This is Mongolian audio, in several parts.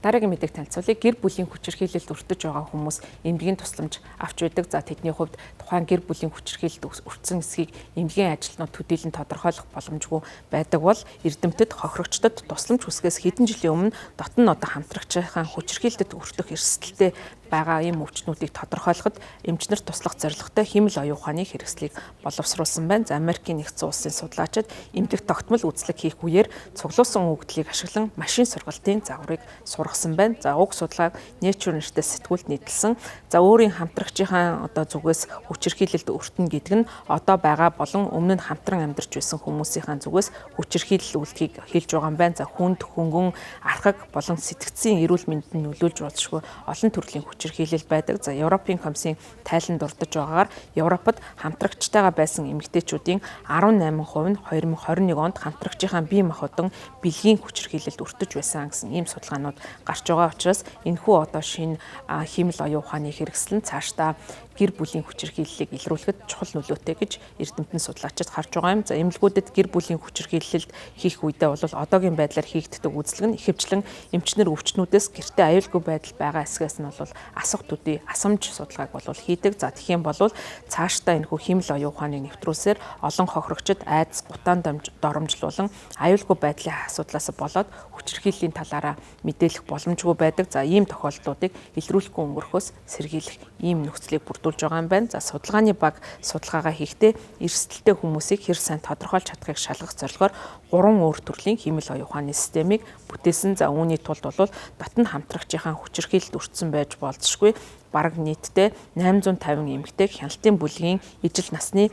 Дараагийн мэдээг танилцуулъя. Гэр бүлийн хүчирхийлэлд өртөж байгаа хүмүүс эмнэлгийн тусламж авч байдаг. За тэдний хувьд тухайн гэр бүлийн хүчирхийлэлд өртсөн эсхийг эмнэлгийн ажилтнууд төдийлөн тодорхойлох боломжгүй байдаг бол эрдэмтэд хохирогчдод тусламж хүсгээс хэдэн жилийн өмнө дотн одоо хамтрагчийн хүчирхийлэлд өртөх эрсдэлтэй байгаа ийм өвчтнүүдийг тодорхойлоход эмчнэрт туслах зорилготой хэмэл оюун ухааны хэрэгслийг боловсруулсан байна. За Америкийн нэгдсэн улсын судлаачид эмнэлэг тогтмол үзлэг хийх үеэр цуглуулсан өгөгдлийг ашиглан машин сургалтын загварыг сургасан байна. За уг судалгааг Nature нэртэй сэтгүүлд нийтэлсэн. За өөрийн хамтрагчийн одоо зүгээс хүчирхийлэлд өртөнө гэдэг нь одоо байгаа болон өмнө нь хамтран амьдарч байсан хүмүүсийн зүгээс хүчирхийлэл үйлдэлийг хийлж байгаа юм байна. За хүнд, хөнгөн, архаг болон сэтгцийн эрүүл мэндэд нөлөөлж болзошгүй олон төрлийн хүчирхийлэл байдаг. За Европын комиссийн тайланд дурдж байгаагаар Европод хамтрагчтайгаа байсан эмэгтэйчүүдийн 18% нь 2021 онд хамтрагчийнхаа бие махбодон бэлгийн хүчирхийлэлд өртөж байсан гэсэн ийм судалгаанууд гарч байгаа учраас энэхүү одоо шинэ хэмэл оюун ухааны хэрэгсэл нь цаашдаа гэр бүлийн хүчирхийллийг илрүүлэхэд чухал нөлөөтэй гэж эрдэмтэн судлаачид харж байгаа юм. За эмнэлгүүдэд гэр бүлийн хүчирхийлэлд хийх үедээ бол одоогийн байдлаар хийгддэг үйлчлэг нь ихэвчлэн эмчнэр өвчтнүүдээс гэртээ аюулгүй байдал байгаа эсгээс нь бол асах төдий асамж судалгааг бол хийдэг. За тэгэх юм бол цаашдаа энэхүү хэмэл оюун ухааныг нэвтрүүлсээр олон хохирогчид айдас, гутаан доромжлуулан аюулгүй байдлын асуудлаас болоод хүчирхийллийн талаараа мэдээлэх боломжгүй байдаг. За ийм тохиолдлуудыг илрүүлэхгүй өнгөрөхөөс сэргийлэх ийм нөхцөлийг бүрдүүлж байгаа юм байна. За судалгааны баг судалгаагаа хийхдээ эрсдэлтэй хүмүүсийг хэр сайн тодорхойлж чадахыг шалгах зорилгоор 3 өөр төрлийн хэмэл оюун ухааны системийг бүтээсэн. За үүний тулд бол дотн хамтрагчийн хүчирхийлэлд өртсөн байж болзошгүй бараг нийтдээ 850 эмэгтэй хяналтын бүлгийн ижил насны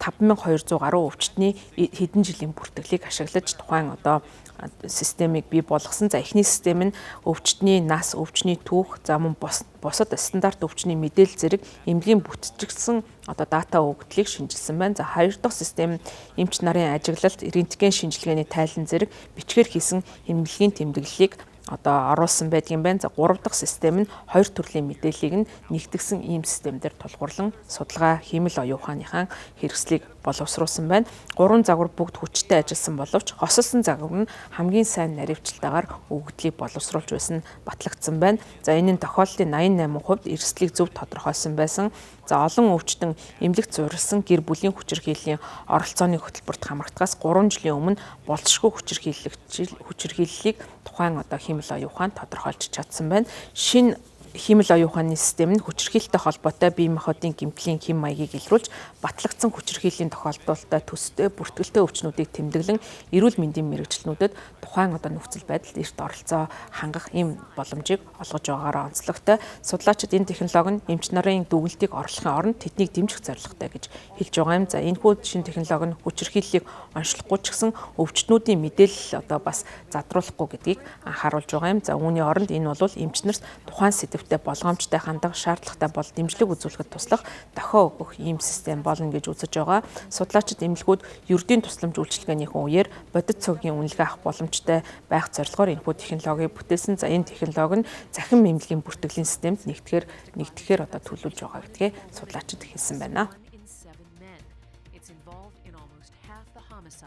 5200 гаруй өвчтний хэдэн жилийн бүртгэлийг ашиглаж тухайн одоо системийг бий болгосон. За эхний систем нь өвчтний нас, өвчтний түүх, за мөн бусад стандарт өвчтний мэдээлэл зэрэг эмнэлгийн бүтцэгдсэн одоо дата өгөгдлийг шинжилсэн байна. За хоёр дахь систем нь эмч нарын ажиглалт, рентген шинжилгээний тайлан зэрэг бичгээр хийсэн эмнэлгийн тэмдэглэлийг одоо оруулсан байдгийн байна. За гурав дахь систем нь хоёр төрлийн мэдээллийг нэгтгэсэн ийм системээр тулгуурлан судалгаа хэмэл оюун ухааныхаа хэрэгслийг боловсруулсан байна. 3 загвар бүгд хүчтэй ажилласан боловч хосолсон загвар нь хамгийн сайн наривчлалтаагаар өгөгдлийг боловсруулж байсан батлагдсан байна. За энэ нь тохиолдлын 88% эрсдлийг зөв тодорхойлсон байсан. За олон өвчтөн эмнэлэгт зурилсан гэр бүлийн хүчирхийллийн оролцооны хөтөлбөрт хамрагдахаас 3 жилийн өмнө болцшгүй хүчирхийллийг тухайн одоо хэмэл оюун ухаан тодорхойлж чадсан байна. Шинэ хэмэл оюун ухааны систем нь хүчирхийлэлтэй холбоотой бие махбодын гэмтлийн хэм маягийг илрүүлж батлагдсан хүчирхийллийн тохиолдолтой төстэй бүртгэлтэй өвчнүүдийг тэмдэглэн эрүүл мэндийн мэрэгчлэнүүдэд тухайн одоо нөхцөл байдалд эрт оролцоо хангах ийм боломжийг олгож байгаагаар онцлогтой. Судлаачид энэ технологи нь эмч нарын дүгнэлтийг орлохын оронд тэднийг дэмжих зорилготой гэж хэлж байгаа юм. За энэхүү шинэ технологи нь хүчирхийллийг онцлохгүй ч гэсэн өвчтнүүдийн мэдээлэл одоо бас задруулахгүй гэдгийг анхааруулж байгаа юм. За үүний оронд энэ бол эмч нарт тухайн сэдвтэй болгоомжтой хандах шаардлагатай бол дэмжлэг үзүүлэхэд туслах дохио өгөх ийм систем болно гэж үзэж байгаа. Судлаачид эмнэлгүүд ердийн тусламж үйлчилгээнийхэн үеэр бодит цогийн үнэлгээ авах боломжтой байх зорилгоор энэхүү технологиг бүтээсэн. За энэ технологи нь захин эмнэлгийн бүртгэлийн системд нэгтгэхээр одоо төлөвлөж байгаа гэдгээ судлаачид хэлсэн байна.